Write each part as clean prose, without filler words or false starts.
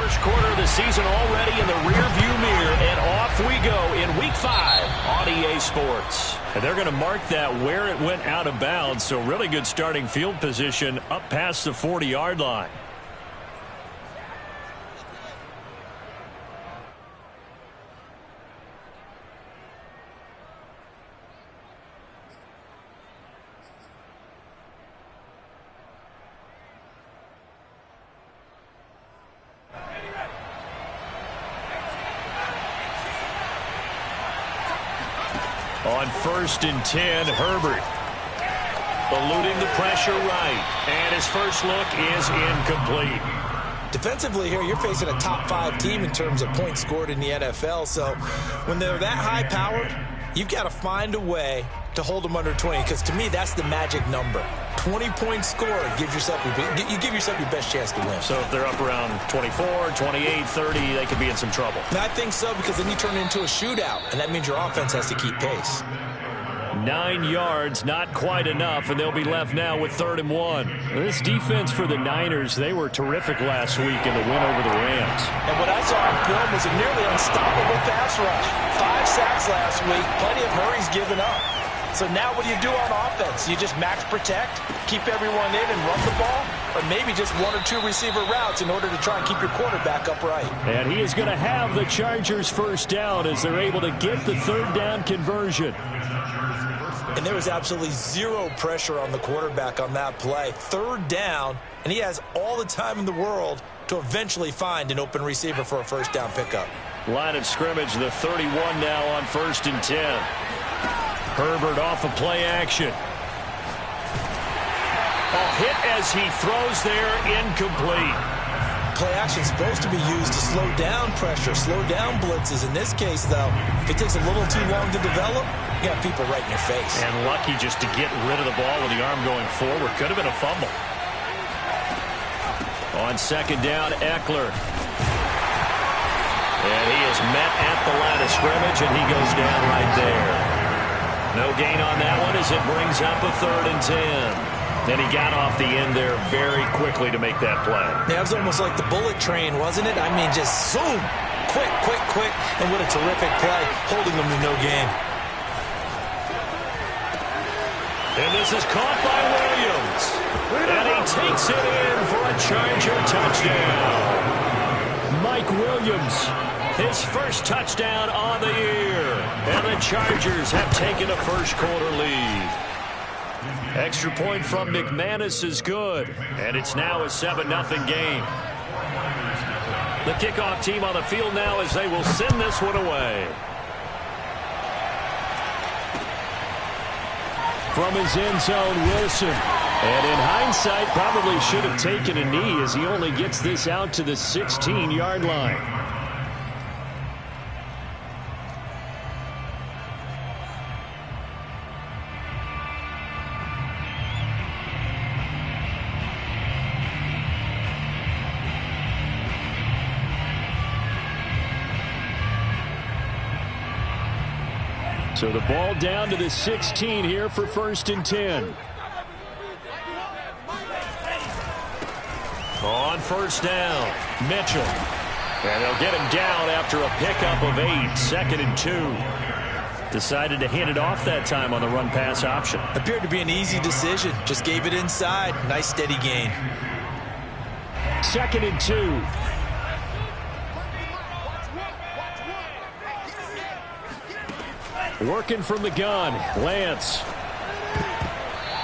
First quarter of the season already in the rearview mirror, and off we go in Week 5 on EA Sports. And they're going to mark that where it went out of bounds, so really good starting field position up past the 40-yard line. On 1st and 10, Herbert eluding the pressure right, and his first look is incomplete. Defensively here, you're facing a top 5 team in terms of points scored in the NFL, so when they're that high-powered, you've got to find a way to hold them under 20, because to me, that's the magic number. 20-point score, you give yourself your best chance to win. So if they're up around 24, 28, 30, they could be in some trouble. And I think so, because then you turn it into a shootout, and that means your offense has to keep pace. 9 yards, not quite enough, and they'll be left now with 3rd and 1. This defense for the Niners, they were terrific last week in the win over the Rams. And what I saw on film was a nearly unstoppable pass rush. 5 sacks last week, plenty of hurries given up. So now what do you do on offense? You just max protect, keep everyone in and run the ball, or maybe just 1 or 2 receiver routes in order to try and keep your quarterback upright. And he is going to have the Chargers first down as they're able to get the 3rd down conversion. And there was absolutely zero pressure on the quarterback on that play. 3rd down, and he has all the time in the world to eventually find an open receiver for a first down pickup. Line of scrimmage, the 31 now on 1st and 10. Herbert off of play action. A hit as he throws there, incomplete. Play action is supposed to be used to slow down pressure, slow down blitzes. In this case, though, if it takes a little too long to develop, you got people right in your face. And lucky just to get rid of the ball with the arm going forward. Could have been a fumble. On 2nd down, Eckler. And he is met at the line of scrimmage, and he goes down right there. No gain on that one as it brings up a 3rd and 10. Then he got off the end there very quickly to make that play. Yeah, it was almost like the bullet train, wasn't it? I mean, just zoom, quick, and what a terrific play, holding them to no gain. And this is caught by Williams. And he takes it in for a Charger touchdown. Mike Williams, his first touchdown on the year. And the Chargers have taken a first quarter lead. Extra point from McManus is good. And it's now a 7-0 game. The kickoff team on the field now as they will send this one away. From his end zone, Wilson. And in hindsight, probably should have taken a knee as he only gets this out to the 16-yard line. So the ball down to the 16 here for 1st and 10. On 1st down, Mitchell. And they'll get him down after a pickup of 8, 2nd and 2. Decided to hand it off that time on the run-pass option. Appeared to be an easy decision. Just gave it inside. Nice steady gain. 2nd and 2. Working from the gun, Lance.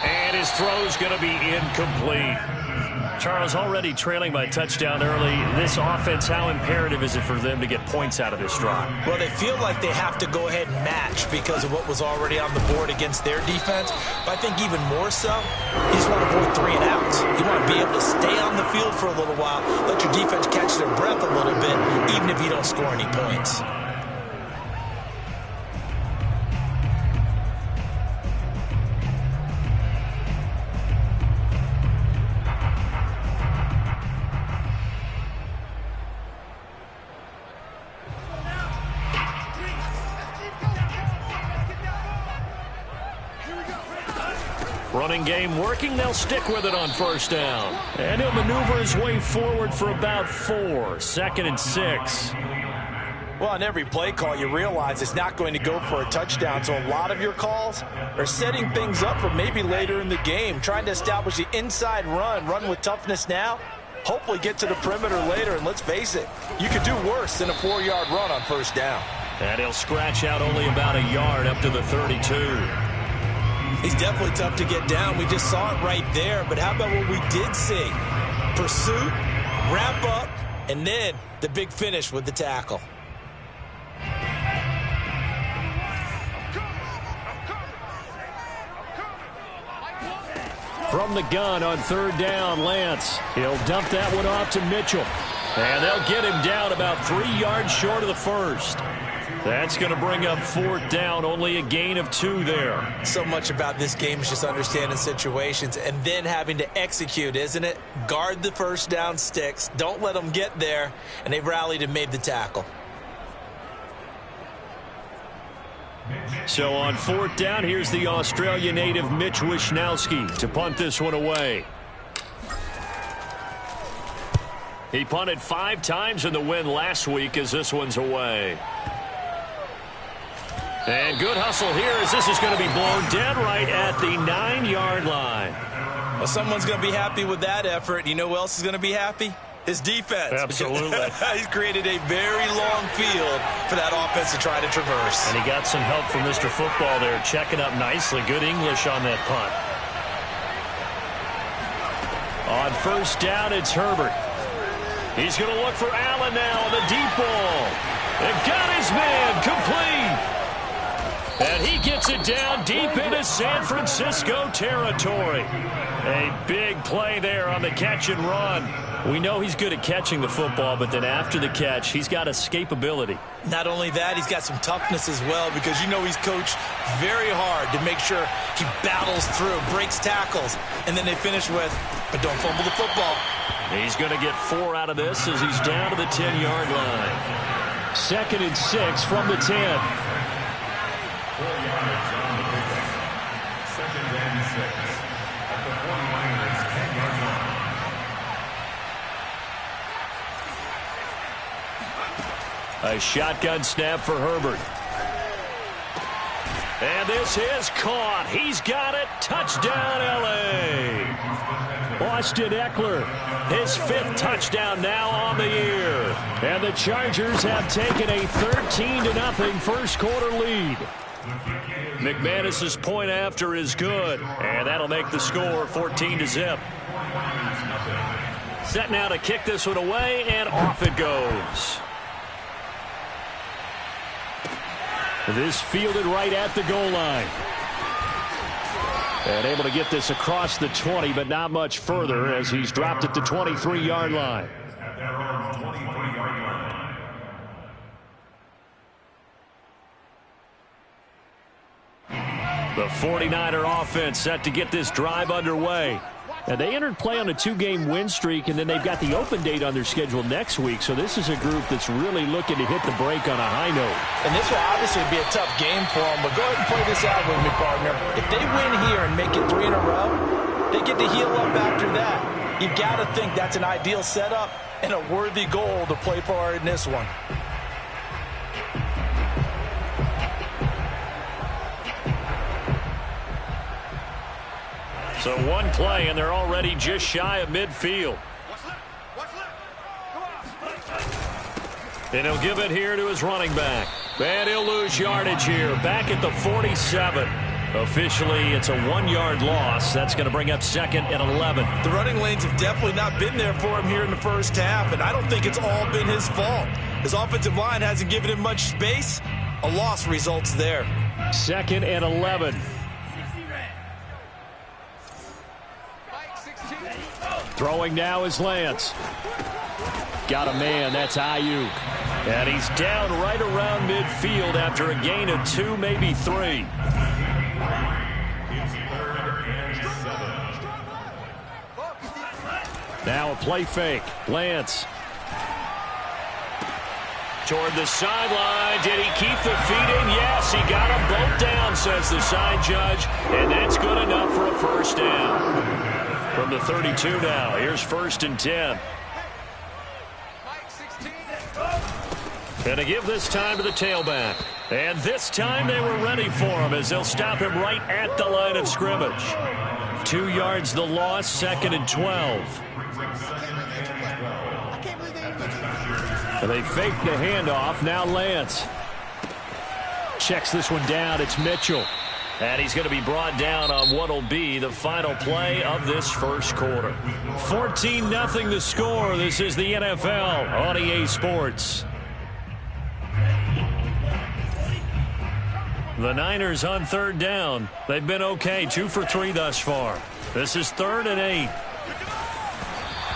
And his throw's going to be incomplete. Charles, already trailing by touchdown early. This offense, how imperative is it for them to get points out of this drive? Well, they feel like they have to go ahead and match because of what was already on the board against their defense. But I think even more so, you just want to avoid 3 and outs. You want to be able to stay on the field for a little while, let your defense catch their breath a little bit, even if you don't score any points. Running game working. They'll stick with it on first down. And he'll maneuver his way forward for about 4. 2nd and 6. Well, on every play call, you realize it's not going to go for a touchdown. So a lot of your calls are setting things up for maybe later in the game, trying to establish the inside run with toughness now, hopefully get to the perimeter later. And let's face it, you could do worse than a 4-yard run on first down. And he'll scratch out only about a yard up to the 32. He's definitely tough to get down. We just saw it right there. But how about what we did see? Pursuit, wrap up, and then the big finish with the tackle. From the gun on 3rd down, Lance. He'll dump that one off to Mitchell. And they'll get him down about 3 yards short of the first. That's going to bring up 4th down, only a gain of 2 there. So much about this game is just understanding situations and then having to execute, isn't it? Guard the first down sticks. Don't let them get there. And they rallied and made the tackle. So on 4th down, here's the Australia native Mitch Wishnowsky to punt this one away. He punted 5 times in the win last week as this one's away. And good hustle here as this is going to be blown dead right at the 9-yard line. Well, someone's going to be happy with that effort. You know who else is going to be happy? His defense. Absolutely. He's created a very long field for that offense to try to traverse. And he got some help from Mr. Football there, checking up nicely. Good English on that punt. On first down, it's Herbert. He's going to look for Allen now on the deep ball. And got his man complete. And he gets it down deep into San Francisco territory. A big play there on the catch and run. We know he's good at catching the football, but then after the catch, he's got escapability. Not only that, he's got some toughness as well, because you know he's coached very hard to make sure he battles through, breaks tackles, and then they finish with, but don't fumble the football. He's going to get 4 out of this as he's down to the 10-yard line. 2nd and 6 from the 10. A shotgun snap for Herbert. And this is caught. He's got it. Touchdown, L.A. Austin Eckler, his 5th touchdown now on the year. And the Chargers have taken a 13-0 first quarter lead. McManus's point after is good. And that'll make the score 14-0. Set now to kick this one away, and off it goes. This fielded right at the goal line. And able to get this across the 20, but not much further as he's dropped at the 23-yard line. The 49er offense set to get this drive underway. And they entered play on a 2-game win streak, and then they've got the open date on their schedule next week. So this is a group that's really looking to hit the break on a high note. And this will obviously be a tough game for them, but go ahead and play this out with me, partner. If they win here and make it 3 in a row, they get to heal up after that. You've got to think that's an ideal setup and a worthy goal to play for in this one. So one play, and they're already just shy of midfield. And he'll give it here to his running back. And he'll lose yardage here, back at the 47. Officially, it's a 1-yard loss. That's going to bring up 2nd and 11. The running lanes have definitely not been there for him here in the first half, and I don't think it's all been his fault. His offensive line hasn't given him much space. A loss results there. 2nd and 11. Throwing now is Lance. Got a man, that's Ayuk. And he's down right around midfield after a gain of 2, maybe 3. Now a play fake. Lance. toward the sideline. Did he keep the feet in? Yes, he got them both down, says the side judge. And that's good enough for a first down. From the 32 now, here's 1st and 10. Going to give this time to the tailback. And this time they were ready for him as they'll stop him right at the line of scrimmage. 2 yards the loss, 2nd and 12. And they fake the handoff. Now Lance checks this one down. It's Mitchell. And he's going to be brought down on what will be the final play of this first quarter. 14-0 the score. This is the NFL on EA Sports. The Niners on 3rd down. They've been okay, 2 for 3 thus far. This is 3rd and 8.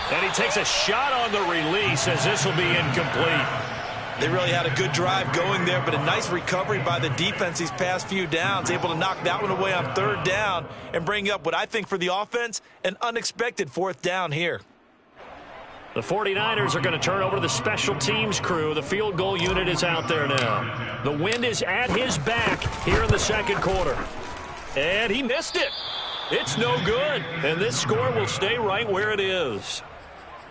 And he takes a shot on the release as this will be incomplete. They really had a good drive going there, but a nice recovery by the defense these past few downs, able to knock that one away on 3rd down and bring up what I think for the offense, an unexpected 4th down here. The 49ers are going to turn over to the special teams crew. The field goal unit is out there now. The wind is at his back here in the 2nd quarter. And he missed it. It's no good. And this score will stay right where it is.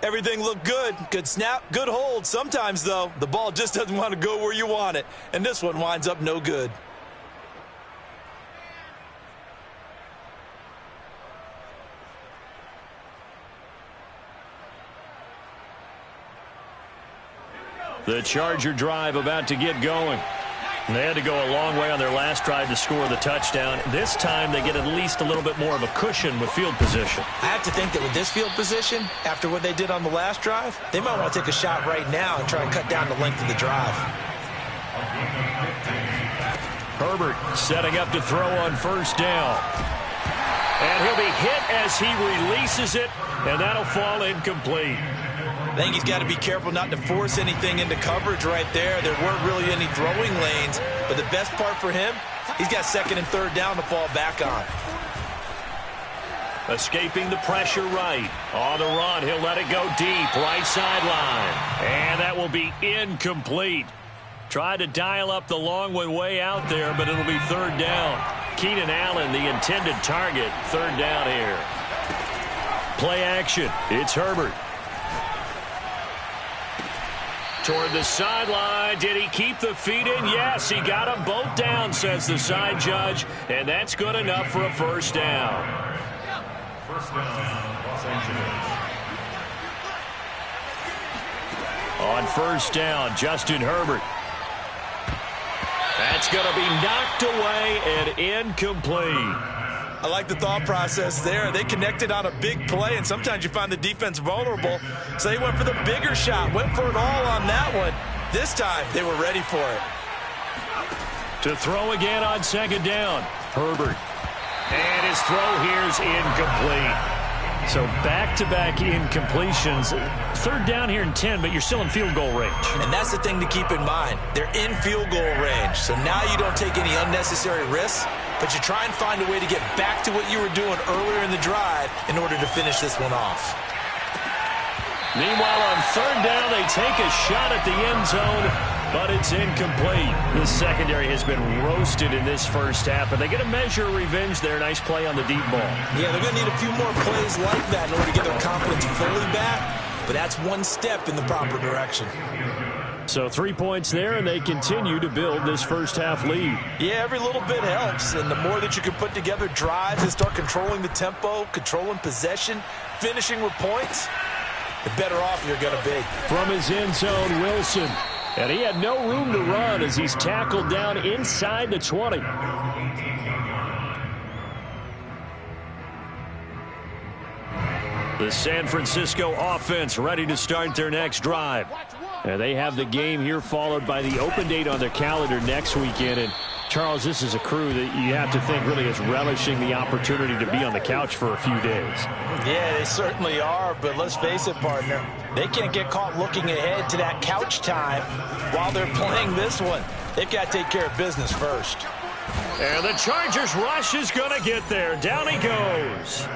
Everything looked good. Good snap, good hold. Sometimes, though, the ball just doesn't want to go where you want it. And this one winds up no good. The Charger drive about to get going. They had to go a long way on their last drive to score the touchdown. This time they get at least a little bit more of a cushion with field position. I have to think that with this field position, after what they did on the last drive, they might want to take a shot right now and try and cut down the length of the drive. Herbert setting up to throw on 1st down. And he'll be hit as he releases it, and that'll fall incomplete. I think he's got to be careful not to force anything into coverage right there. There weren't really any throwing lanes, but the best part for him, he's got 2nd and 3rd down to fall back on. Escaping the pressure right. On the run, he'll let it go deep, right sideline. And that will be incomplete. Tried to dial up the long one way out there, but it'll be 3rd down. Keenan Allen, the intended target, 3rd down here. Play action. It's Herbert. Toward the sideline. Did he keep the feet in? Yes, he got them both down, says the side judge. And that's good enough for a 1st down. First down, Los Angeles. On 1st down, Justin Herbert. That's going to be knocked away and incomplete. I like the thought process there. They connected on a big play, and sometimes you find the defense vulnerable. So they went for the bigger shot, went for it all on that one. This time, they were ready for it. To throw again on 2nd down, Herbert. And his throw here's incomplete. So back-to-back incompletions. 3rd down here in 10, but you're still in field goal range. And that's the thing to keep in mind. They're in field goal range. So now you don't take any unnecessary risks, but you try and find a way to get back to what you were doing earlier in the drive in order to finish this one off. Meanwhile, on 3rd down, they take a shot at the end zone, but it's incomplete. The secondary has been roasted in this first half, but they get a measure of revenge there. Nice play on the deep ball. Yeah, they're going to need a few more plays like that in order to get their confidence fully back, but that's one step in the proper direction. So 3 points there, and they continue to build this first half lead. Yeah, every little bit helps, and the more that you can put together drives and start controlling the tempo, controlling possession, finishing with points, the better off you're going to be. From his end zone, Wilson. And he had no room to run as he's tackled down inside the 20. The San Francisco offense ready to start their next drive. And they have the game here followed by the open date on their calendar next weekend. And Charles, this is a crew that you have to think really is relishing the opportunity to be on the couch for a few days. Yeah, they certainly are, but let's face it, partner. They can't get caught looking ahead to that couch time while they're playing this one. They've got to take care of business first. And the Chargers rush is going to get there. Down he goes.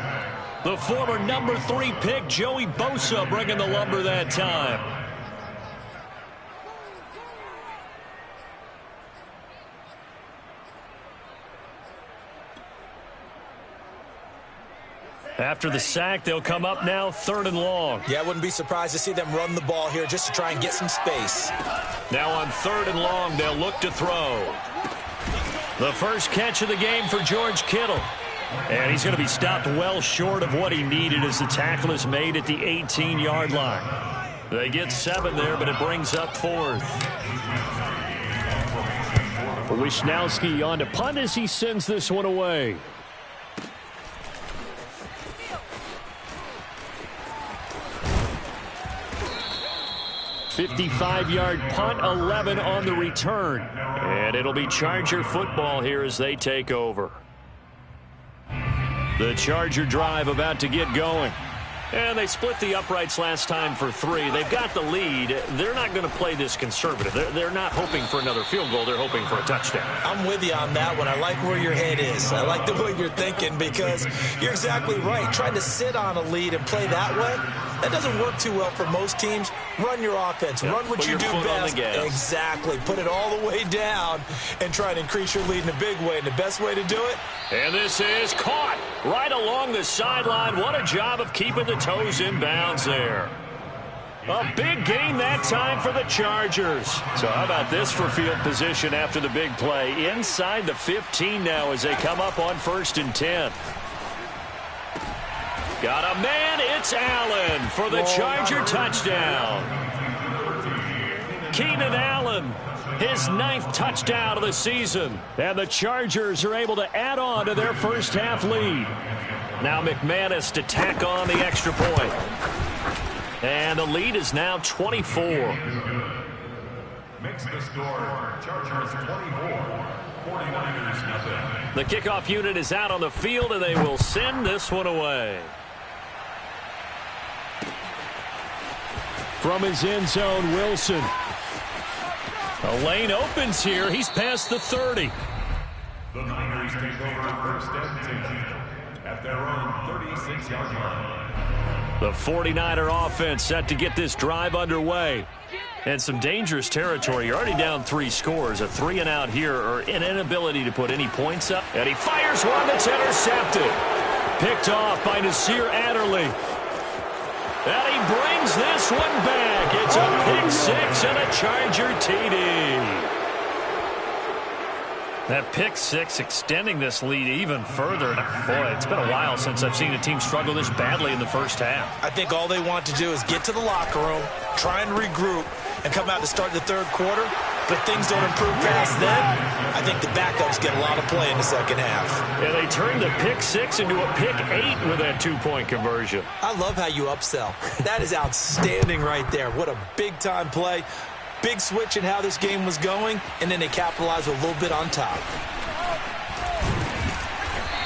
The former number 3 pick, Joey Bosa, bringing the lumber that time. After the sack, they'll come up now 3rd and long. Yeah, I wouldn't be surprised to see them run the ball here just to try and get some space. Now on 3rd and long, they'll look to throw. The first catch of the game for George Kittle. And he's going to be stopped well short of what he needed as the tackle is made at the 18-yard line. They get 7 there, but it brings up 4th. Wishnowski on to punt as he sends this one away. 55-yard punt, 11 on the return. And it'll be Charger football here as they take over. The Charger drive about to get going. And they split the uprights last time for 3. They've got the lead. They're not going to play this conservative. They're not hoping for another field goal. They're hoping for a touchdown. I'm with you on that one. I like where your head is. I like the way you're thinking because you're exactly right. Trying to sit on a lead and play that way, that doesn't work too well for most teams. Run your offense. Run what you do best. Exactly. Put it all the way down and try to increase your lead in a big way. And the best way to do it? And this is caught right along the sideline. What a job of keeping the toes in bounds there. A big gain that time for the Chargers. So how about this for field position after the big play? Inside the 15 now as they come up on 1st and 10. Got a man, it's Allen for the Charger touchdown. Keenan Allen, his 9th touchdown of the season. And the Chargers are able to add on to their first half lead. Now McManus to tack on the extra point. And the lead is now 24. Makes the score Chargers 24, 49ers nothing. The kickoff unit is out on the field, and they will send this one away. From his end zone, Wilson. A lane opens here. He's past the 30. The Niners take over 1st and 10 at their own 36-yard line. The 49er offense set to get this drive underway. And some dangerous territory. You're already down 3 scores. A 3-and-out here, or an inability to put any points up. And he fires one that's intercepted. Picked off by Nasir Adderley. And he brings this one back. It's a pick-6 and a Charger TD. That pick-6 extending this lead even further. Boy, it's been a while since I've seen a team struggle this badly in the first half. I think all they want to do is get to the locker room, try and regroup, and come out to start the 3rd quarter. But things don't improve past then. I think the backups get a lot of play in the 2nd half. Yeah, they turned the pick-6 into a pick-8 with that 2-point conversion. I love how you upsell. That is outstanding right there. What a big-time play. Big switch in how this game was going, and then they capitalized a little bit on top.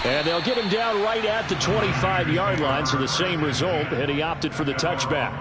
And they'll get him down right at the 25-yard line, so the same result, and he opted for the touchback.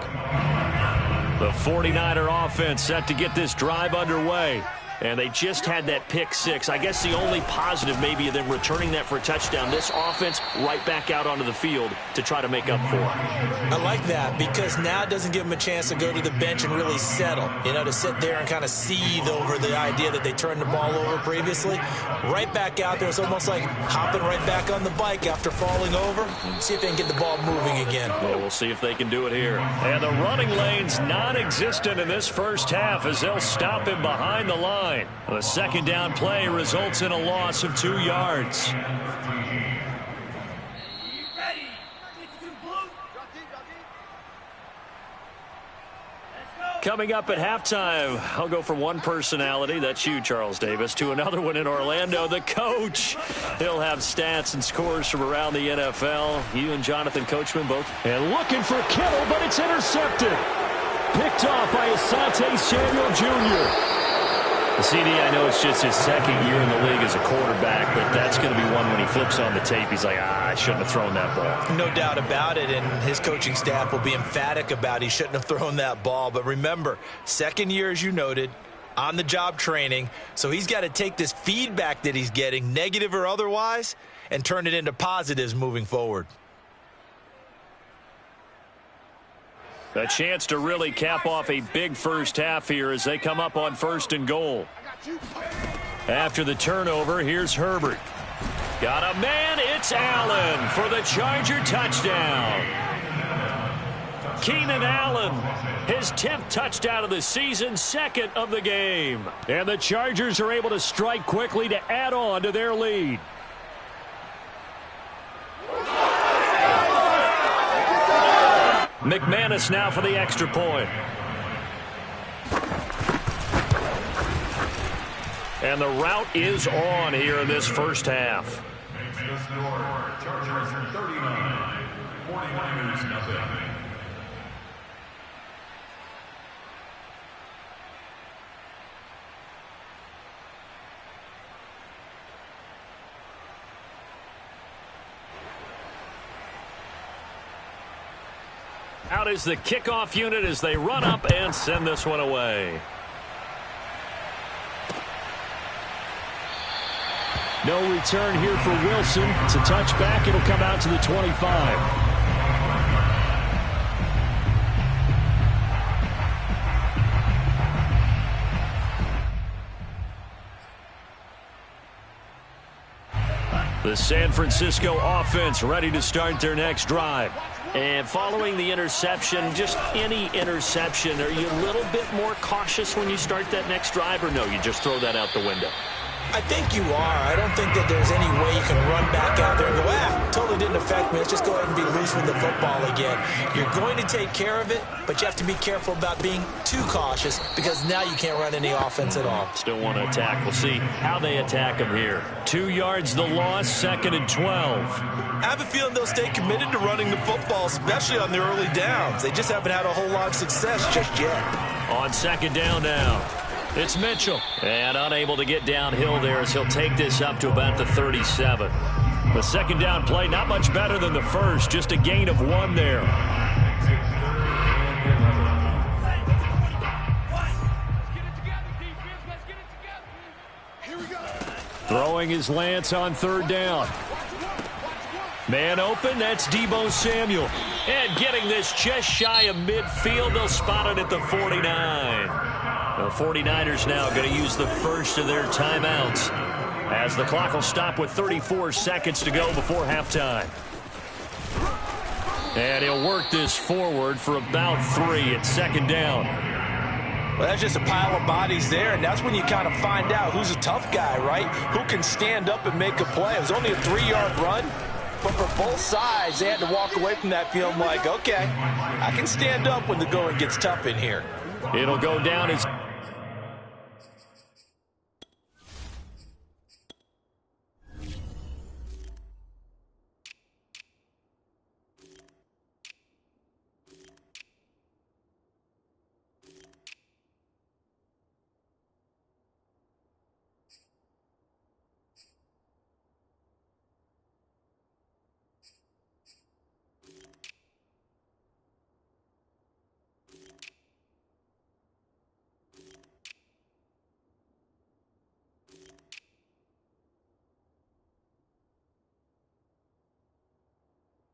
The 49er offense set to get this drive underway. And they just had that pick-6. I guess the only positive maybe of them returning that for a touchdown. This offense right back out onto the field to try to make up for it. I like that because now it doesn't give them a chance to go to the bench and really settle. You know, to sit there and kind of seethe over the idea that they turned the ball over previously. Right back out there. It's almost like hopping right back on the bike after falling over. See if they can get the ball moving again. Yeah, we'll see if they can do it here. And the running lane's non-existent in this first half as they'll stop him behind the line. The 2nd down play results in a loss of 2 yards. Coming up at halftime, I'll go from one personality, that's you, Charles Davis, to another one in Orlando, the coach. He'll have stats and scores from around the NFL. You and Jonathan Coachman both. And looking for Kittle, but it's intercepted. Picked off by Asante Samuel Jr. CD, I know it's just his 2nd year in the league as a quarterback, but that's going to be one when he flips on the tape. He's like, I shouldn't have thrown that ball. No doubt about it, and his coaching staff will be emphatic about he shouldn't have thrown that ball. But remember, 2nd year, as you noted, on-the-job training, so he's got to take this feedback that he's getting, negative or otherwise, and turn it into positives moving forward. A chance to really cap off a big first half here as they come up on 1st and goal. After the turnover, here's Herbert. Got a man, it's It's Allen for the Charger touchdown. Keenan Allen, his 10th touchdown of the season, 2nd of the game. And the Chargers are able to strike quickly to add on to their lead. McManus now for the extra point. And the route is on here in this first half. Makes the score. Chargers 39, 49ers nothing. Out is the kickoff unit as they run up and send this one away. No return here for Wilson. It's a touchback. It'll come out to the 25. The San Francisco offense ready to start their next drive. And following the interception, just any interception, are you a little bit more cautious when you start that next drive, or no, you just throw that out the window? I think you are. I don't think that there's any way you can run back out there and go, totally didn't affect me. Let's just go ahead and be loose with the football again. You're going to take care of it, but you have to be careful about being too cautious because now you can't run any offense at all. Still want to attack. We'll see how they attack him here. 2 yards the loss, 2nd and 12. I have a feeling they'll stay committed to running the football, especially on the early downs. They just haven't had a whole lot of success just yet. On 2nd down now. It's Mitchell. And unable to get downhill there as he'll take this up to about the 37. The 2nd down play, not much better than the first. Just a gain of 1 there. Throwing his Lance on 3rd down. Man open, that's Deebo Samuel. And getting this just shy of midfield, they'll spot it at the 49. The 49ers now going to use the first of their timeouts as the clock will stop with 34 seconds to go before halftime. And he'll work this forward for about 3 at 2nd down. Well, that's just a pile of bodies there, and that's when you kind of find out who's a tough guy, right? Who can stand up and make a play. It was only a 3-yard run, but for both sides, they had to walk away from that feeling like, okay, I can stand up when the going gets tough in here. It'll go down as...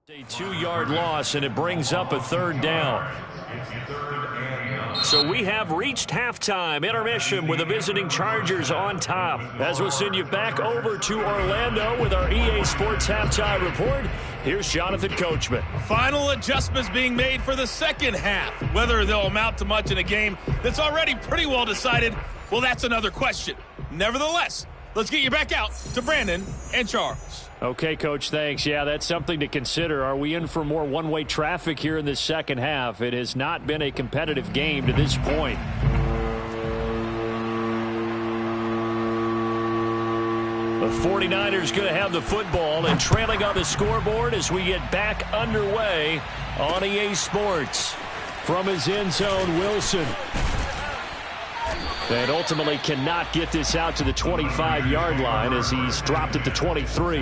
A 2-yard loss, and it brings up a 3rd down. So we have reached halftime. Intermission with the visiting Chargers on top. As we'll send you back over to Orlando with our EA Sports Halftime Report, here's Jonathan Coachman. Final adjustments being made for the second half. Whether they'll amount to much in a game that's already pretty well decided, well, that's another question. Nevertheless, let's get you back out to Brandon and Charles. Okay, Coach, thanks. Yeah, that's something to consider. Are we in for more one-way traffic here in this second half? It has not been a competitive game to this point. The 49ers going to have the football and trailing on the scoreboard as we get back underway on EA Sports. From his end zone, Wilson. And ultimately cannot get this out to the 25-yard line as he's dropped at the 23.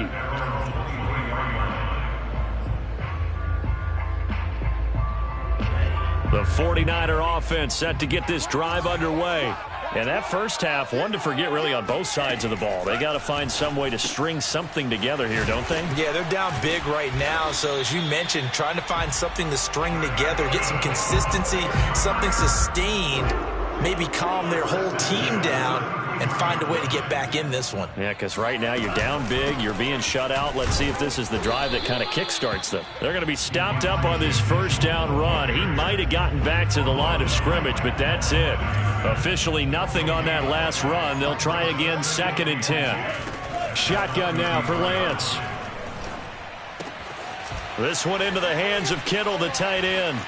The 49er offense set to get this drive underway. And that first half, one to forget really on both sides of the ball. They got to find some way to string something together here, don't they? Yeah, they're down big right now. So as you mentioned, trying to find something to string together, get some consistency, something sustained, maybe calm their whole team down. and find a way to get back in this one. Yeah, because right now you're down big. You're being shut out. Let's see if this is the drive that kind of kickstarts them. They're going to be stopped up on this first down run. He might have gotten back to the line of scrimmage, but that's it. Officially nothing on that last run. They'll try again, 2nd and 10. Shotgun now for Lance. This one into the hands of Kittle, the tight end.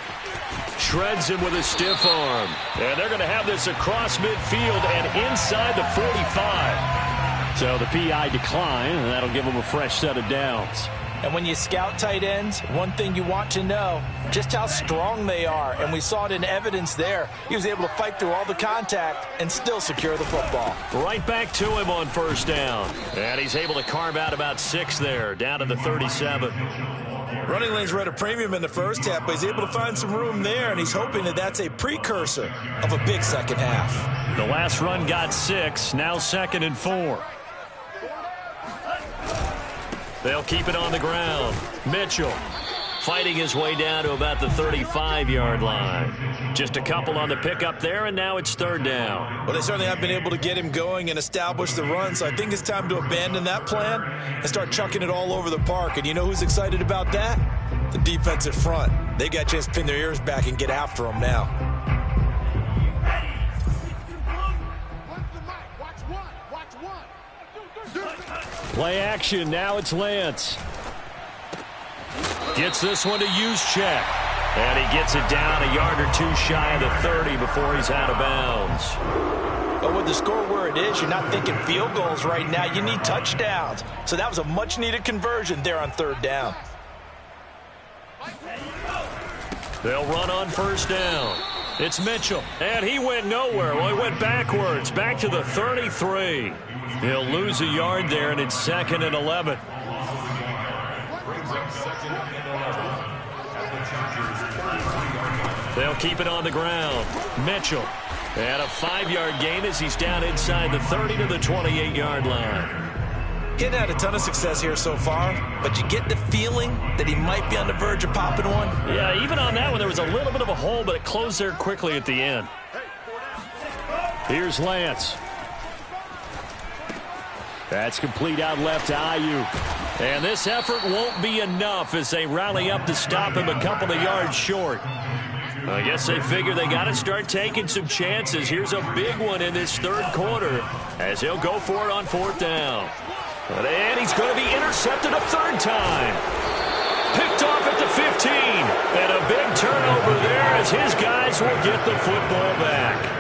Shreds him with a stiff arm. And they're going to have this across midfield and inside the 45. So the PI decline, and that'll give them a fresh set of downs. And when you scout tight ends, one thing you want to know, just how strong they are. And we saw it in evidence there. He was able to fight through all the contact and still secure the football. Right back to him on first down. And he's able to carve out about 6 there, down to the 37. Running lanes were at a premium in the first half, but he's able to find some room there, and he's hoping that that's a precursor of a big second half. The last run got 6, now 2nd and 4. They'll keep it on the ground. Mitchell fighting his way down to about the 35-yard line. Just a couple on the pickup there, and now it's 3rd down. Well, they certainly have been able to get him going and establish the run, so I think it's time to abandon that plan and start chucking it all over the park. And you know who's excited about that? The defensive front. They got a chance to pin their ears back and get after him now. Play action, now it's Lance. Gets this one to Juszczyk. And he gets it down a yard or 2 shy of the 30 before he's out of bounds. But with the score where it is, you're not thinking field goals right now. You need touchdowns. So that was a much-needed conversion there on 3rd down. They'll run on first down. It's Mitchell, and he went nowhere. Well, he went backwards, back to the 33. He'll lose a yard there, and it's 2nd and 11. They'll keep it on the ground. Mitchell, and a 5-yard gain as he's down inside the 30 to the 28-yard line. He hadn't had a ton of success here so far, but you get the feeling that he might be on the verge of popping one. Yeah, even on that one, there was a little bit of a hole, but it closed there quickly at the end. Here's Lance. That's complete out left to Ayuk. And this effort won't be enough as they rally up to stop him a couple of yards short. I guess they figure they got to start taking some chances. Here's a big one in this 3rd quarter as he'll go for it on 4th down. And he's going to be intercepted a 3rd time. Picked off at the 15. And a big turnover there as his guys will get the football back.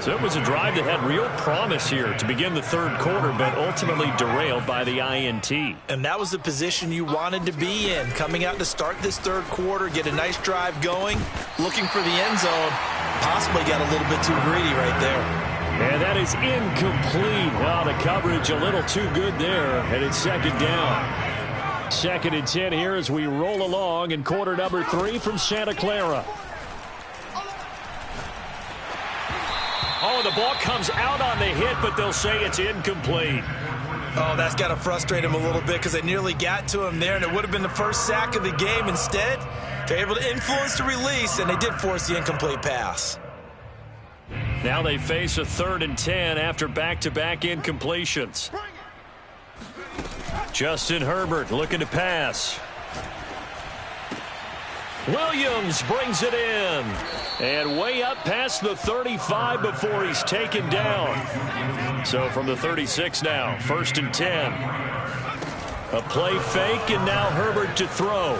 So it was a drive that had real promise here to begin the 3rd quarter, but ultimately derailed by the INT. And that was the position you wanted to be in, coming out to start this 3rd quarter, get a nice drive going, looking for the end zone. Possibly got a little bit too greedy right there. And that is incomplete. Well, the coverage a little too good there, and it's 2nd down. 2nd and 10 here as we roll along in quarter number 3 from Santa Clara. Oh, the ball comes out on the hit, but they'll say it's incomplete. Oh, that's got to frustrate him a little bit because they nearly got to him there, and it would have been the first sack of the game. Instead, they're able to influence the release, and they did force the incomplete pass. Now they face a 3rd and 10 after back-to-back incompletions. Justin Herbert looking to pass. Williams brings it in. And way up past the 35 before he's taken down. So from the 36 now, 1st and 10. A play fake, and now Herbert to throw.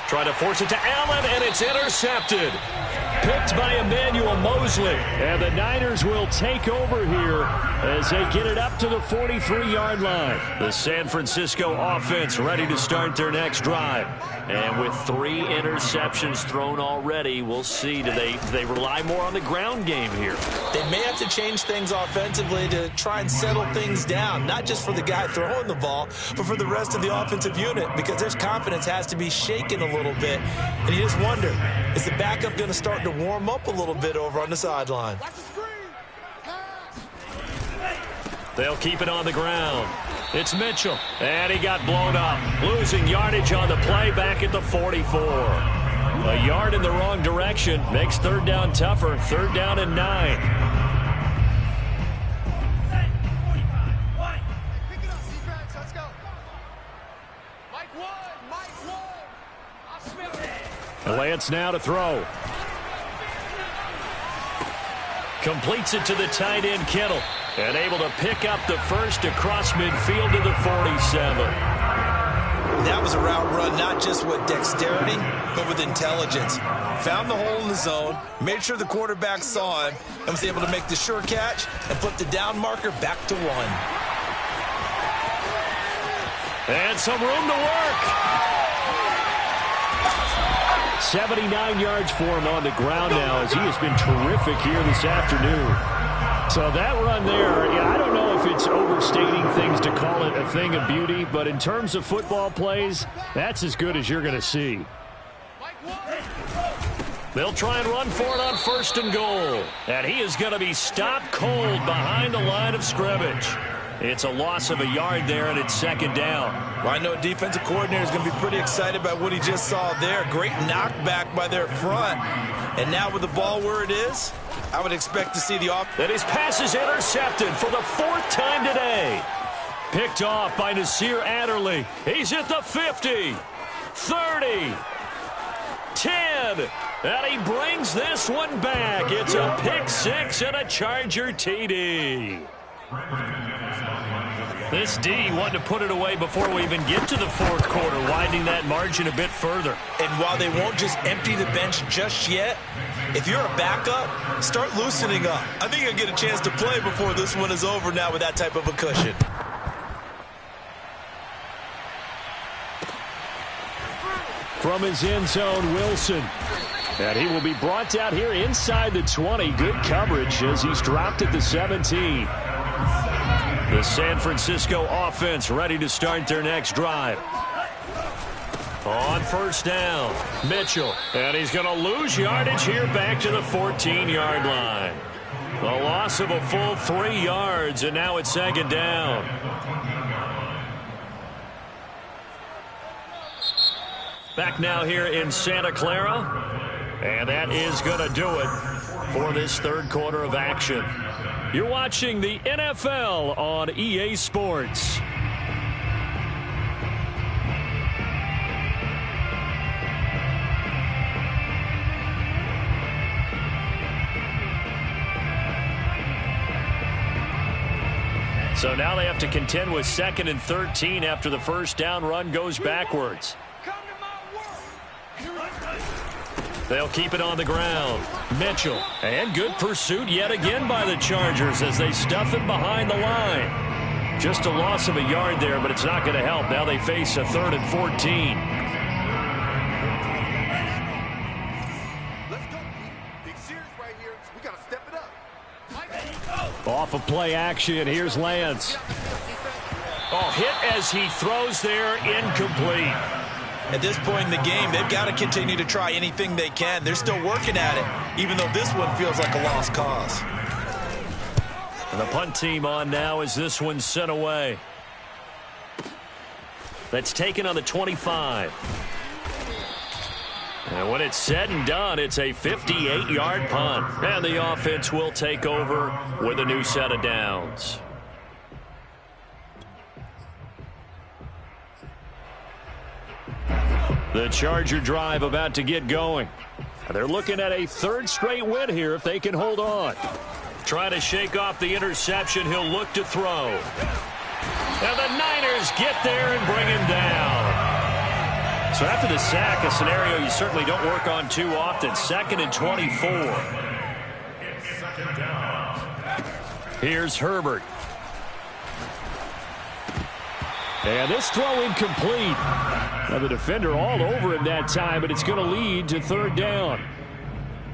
Try to force it to Allen, and it's intercepted. Picked by Emmanuel Mosley. And the Niners will take over here as they get it up to the 43-yard line. The San Francisco offense ready to start their next drive. And with 3 interceptions thrown already, we'll see. Do they rely more on the ground game here? They may have to change things offensively to try and settle things down, not just for the guy throwing the ball, but for the rest of the offensive unit, because their confidence has to be shaken a little bit. And you just wonder, is the backup going to start to warm up a little bit over on the sideline? They'll keep it on the ground. It's Mitchell, and he got blown up. Losing yardage on the play back at the 44. A yard in the wrong direction makes 3rd down tougher. 3rd down and 9. Lance now to throw. Completes it to the tight end, Kittle. And able to pick up the first across midfield to the 47. That was a route run, not just with dexterity, but with intelligence. Found the hole in the zone, made sure the quarterback saw him, and was able to make the sure catch and flip the down marker back to 1. And some room to work. 79 yards for him on the ground now as he has been terrific here this afternoon. So that run there, I don't know if it's overstating things to call it a thing of beauty, but in terms of football plays, that's as good as you're going to see. They'll try and run for it on 1st and goal. And he is going to be stopped cold behind the line of scrimmage. It's a loss of a yard there, and it's 2nd down. Well, I know defensive coordinator is going to be pretty excited about what he just saw there. Great knockback by their front. And now with the ball where it is, I would expect to see the off. And his pass is intercepted for the 4th time today. Picked off by Nasir Adderley. He's at the 50, 30, 10, and he brings this one back. It's a pick 6 and a Charger TD. This D wanted to put it away before we even get to the 4th quarter, widening that margin a bit further. And while they won't just empty the bench just yet, if you're a backup, start loosening up. I think you'll get a chance to play before this one is over now with that type of a cushion. From his end zone, Wilson. And he will be brought down here inside the 20. Good coverage as he's dropped at the 17. The San Francisco offense ready to start their next drive. On 1st down, Mitchell. And he's going to lose yardage here back to the 14-yard line. A loss of a full 3 yards, and now it's 2nd down. Back now here in Santa Clara. And that is going to do it for this 3rd quarter of action. You're watching the NFL on EA Sports. So now they have to contend with 2nd and 13 after the 1st down run goes backwards. They'll keep it on the ground. Mitchell. And good pursuit yet again by the Chargers as they stuff it behind the line. Just a loss of a yard there, but it's not going to help. Now they face a 3rd and 14. Let's go. Big series right here. We got to step it up. Off of play action, here's Lance. Oh, hit as he throws there, incomplete. At this point in the game, they've got to continue to try anything they can. They're still working at it, even though this one feels like a lost cause. And the punt team on now as this one's sent away. That's taken on the 25. And when it's said and done, it's a 58-yard punt. And the offense will take over with a new set of downs. The Charger drive about to get going. They're looking at a 3rd straight win here if they can hold on. Trying to shake off the interception, he'll look to throw. And the Niners get there and bring him down. So after the sack, a scenario you certainly don't work on too often. 2nd and 24. Here's Herbert. And this throw incomplete. Now the defender all over him that time, but it's going to lead to 3rd down.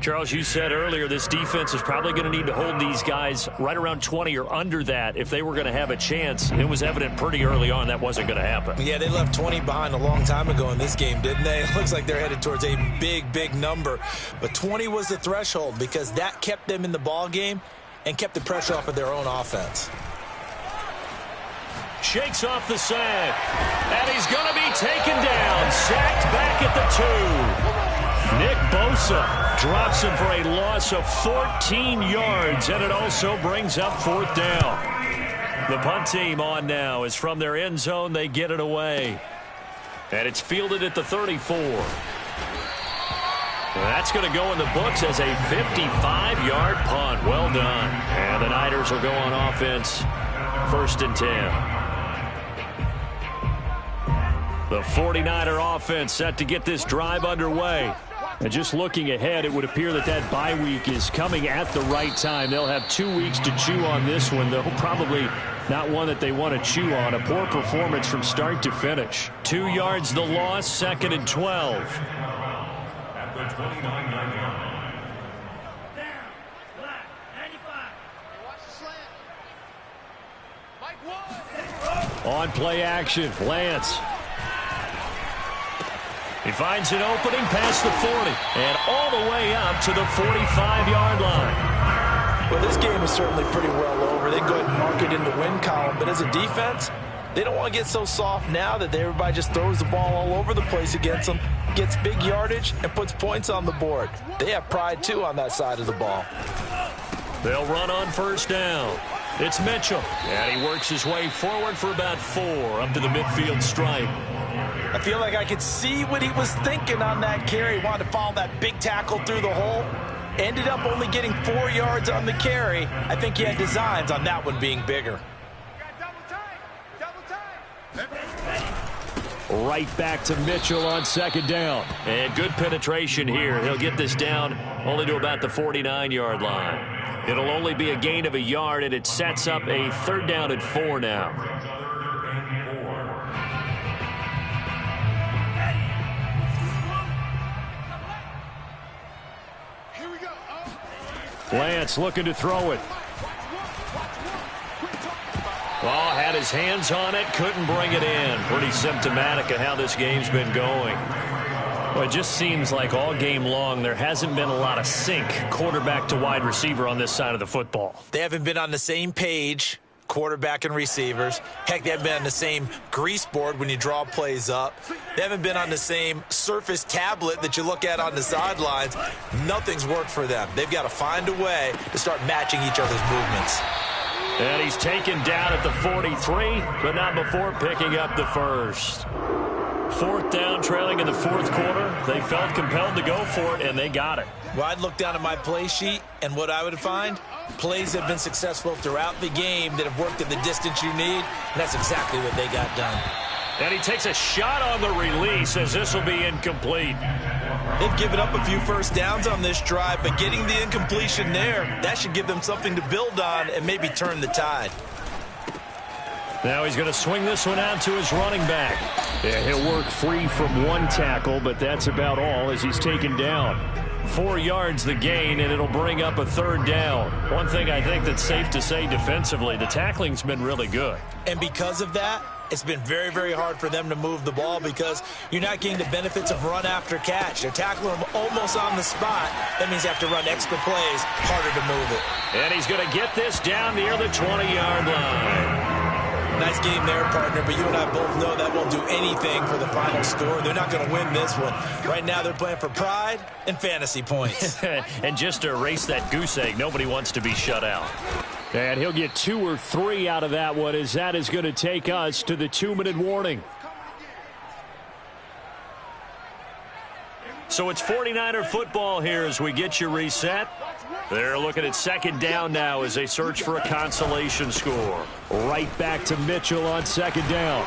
Charles, you said earlier this defense is probably going to need to hold these guys right around 20 or under that if they were going to have a chance. It was evident pretty early on that wasn't going to happen. Yeah, they left 20 behind a long time ago in this game, didn't they? It looks like they're headed towards a big, big number. But 20 was the threshold because that kept them in the ball game and kept the pressure off of their own offense. Shakes off the sack. And he's going to be taken down. Sacked back at the 2. Nick Bosa drops him for a loss of 14 yards. And it also brings up 4th down. The punt team on now is from their end zone. They get it away. And it's fielded at the 34. That's going to go in the books as a 55-yard punt. Well done. And the Niners will go on offense. 1st and 10. The 49er offense set to get this drive underway. And just looking ahead, it would appear that that bye week is coming at the right time. They'll have 2 weeks to chew on this one, though probably not one that they want to chew on. A poor performance from start to finish. 2 yards the loss, 2nd and 12. At the 29-yard line. On play action, Lance. He finds an opening past the 40 and all the way up to the 45-yard line. Well, this game is certainly pretty well over. They go ahead and mark it in the win column. But as a defense, they don't want to get so soft now that everybody just throws the ball all over the place against them, gets big yardage, and puts points on the board. They have pride, too, on that side of the ball. They'll run on 1st down. It's Mitchell, and he works his way forward for about 4 up to the midfield stripe. I feel like I could see what he was thinking on that carry. He wanted to follow that big tackle through the hole. Ended up only getting 4 yards on the carry. I think he had designs on that one being bigger. Right back to Mitchell on 2nd down. And good penetration here. He'll get this down only to about the 49-yard line. It'll only be a gain of a yard, and it sets up a 3rd down and 4 now. Lance looking to throw it. Oh, had his hands on it, couldn't bring it in. Pretty symptomatic of how this game's been going. Well, it just seems like all game long there hasn't been a lot of sync quarterback to wide receiver on this side of the football. They haven't been on the same page, quarterback and receivers. Heck, they haven't been on the same grease board when you draw plays up. They haven't been on the same Surface tablet that you look at on the sidelines. Nothing's worked for them. They've got to find a way to start matching each other's movements. And he's taken down at the 43, but not before picking up the 1st. 4th down, trailing in the 4th quarter. They felt compelled to go for it, and they got it. Well, I'd look down at my play sheet, and what I would find, plays have been successful throughout the game that have worked at the distance you need, and that's exactly what they got done. And he takes a shot on the release as this will be incomplete. They've given up a few 1st downs on this drive, but getting the incompletion there, that should give them something to build on and maybe turn the tide. Now he's going to swing this one out to his running back. Yeah, he'll work free from 1 tackle, but that's about all as he's taken down. 4 yards the gain, and it'll bring up a 3rd down. One thing I think that's safe to say defensively, the tackling's been really good. And because of that, it's been very, very hard for them to move the ball because you're not getting the benefits of run after catch. They're tackling them almost on the spot. That means you have to run extra plays, harder to move it. And he's going to get this down near the 20-yard line. Nice game there, partner, but you and I both know that won't do anything for the final score. They're not going to win this one. Right now they're playing for pride and fantasy points. And just to erase that goose egg, nobody wants to be shut out. And he'll get 2 or 3 out of that one as that is going to take us to the 2-minute warning. So it's 49er football here as we get you reset. They're looking at 2nd down now as they search for a consolation score. Right back to Mitchell on 2nd down.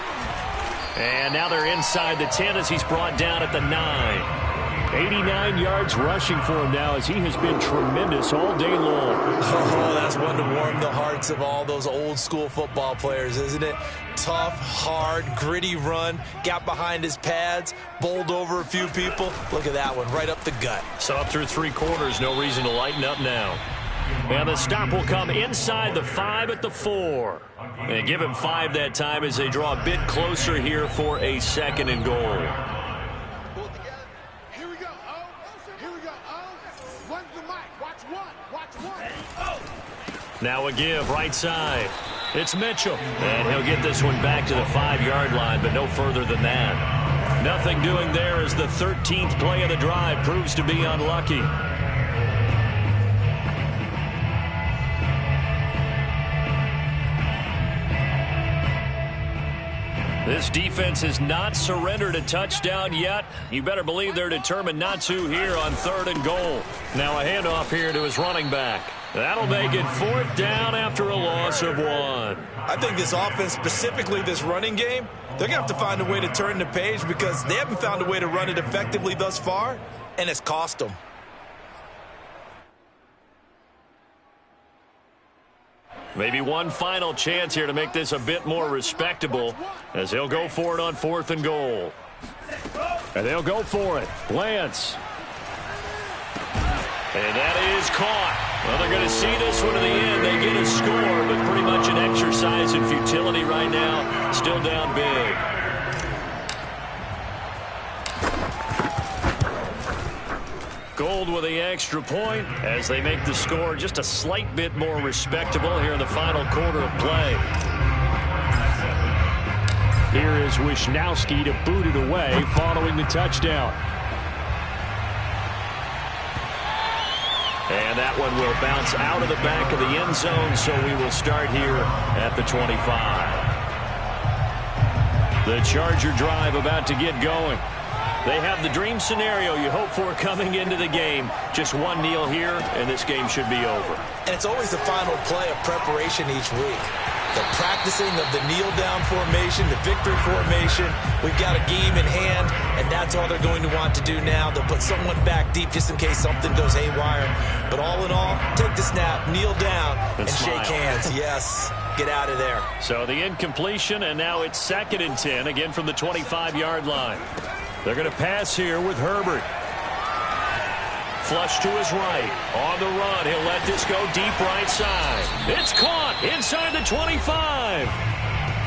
And now they're inside the 10 as he's brought down at the 9. 89 yards rushing for him now as he has been tremendous all day long. Oh, that's one to warm the hearts of all those old school football players, isn't it? Tough, hard, gritty run, got behind his pads, bowled over a few people. Look at that one, right up the gut. So up through 3 quarters, no reason to lighten up now. And the stop will come inside the 5 at the 4. And give him 5 that time as they draw a bit closer here for a 2nd and goal. Now a give right side. It's Mitchell. And he'll get this one back to the 5-yard line, but no further than that. Nothing doing there as the 13th play of the drive proves to be unlucky. This defense has not surrendered a touchdown yet. You better believe they're determined not to here on 3rd and goal. Now a handoff here to his running back. That'll make it 4th down after a loss of 1. I think this offense, specifically this running game, they're going to have to find a way to turn the page because they haven't found a way to run it effectively thus far, and it's cost them. Maybe one final chance here to make this a bit more respectable as they'll go for it on 4th and goal. And they'll go for it. Lance. And that is caught. Well, they're going to see this one to the end. They get a score, but pretty much an exercise in futility right now. Still down big. Gold with the extra point as they make the score just a slight bit more respectable here in the final quarter of play. Here is Wisnowski to boot it away following the touchdown. And that one will bounce out of the back of the end zone, so we will start here at the 25. The Charger drive about to get going. They have the dream scenario you hope for coming into the game. Just one kneel here, and this game should be over. And it's always the final play of preparation each week. The practicing of the kneel-down formation, the victory formation. We've got a game in hand, and that's all they're going to want to do now. They'll put someone back deep just in case something goes haywire. But all in all, take the snap, kneel down, and shake hands. Yes, get out of there. So the incompletion, and now it's 2nd and 10, again from the 25-yard line. They're going to pass here with Herbert. Flush to his right. On the run. He'll let this go deep right side. It's caught inside the 25.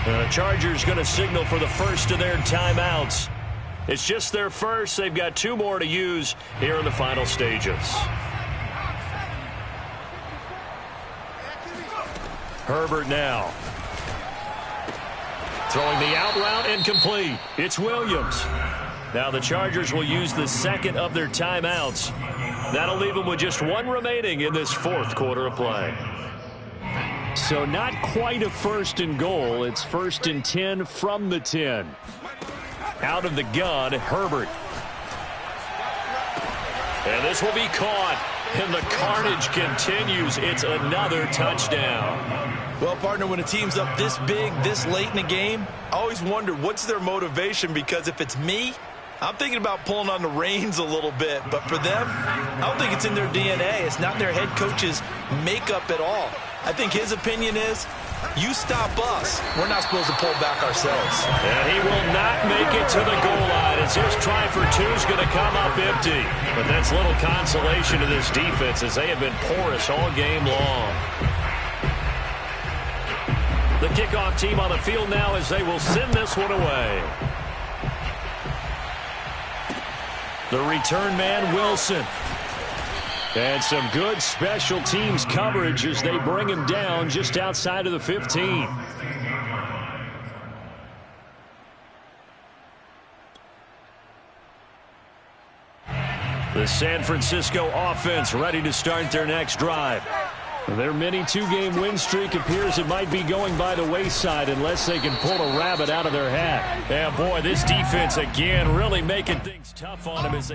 The Chargers going to signal for the first of their timeouts. It's just their first. They've got 2 more to use here in the final stages. Herbert now. Throwing the out route incomplete. It's Williams. Now the Chargers will use the 2nd of their timeouts. That'll leave them with just 1 remaining in this 4th quarter of play. So not quite a 1st and goal. It's 1st and 10 from the 10. Out of the gun, Herbert. And this will be caught. And the carnage continues. It's another touchdown. Well, partner, when a team's up this big, this late in the game, I always wonder what's their motivation, because if it's me, I'm thinking about pulling on the reins a little bit. But for them, I don't think it's in their DNA. It's not in their head coach's makeup at all. I think his opinion is, you stop us, we're not supposed to pull back ourselves. And he will not make it to the goal line as his try for 2 is going to come up empty. But that's little consolation to this defense as they have been porous all game long. The kickoff team on the field now as they will send this one away. The return man, Wilson. And some good special teams coverage as they bring him down just outside of the 15. The San Francisco offense ready to start their next drive. Their mini 2-game win streak appears it might be going by the wayside unless they can pull a rabbit out of their hat. Yeah, boy, this defense again really making things tough on them as they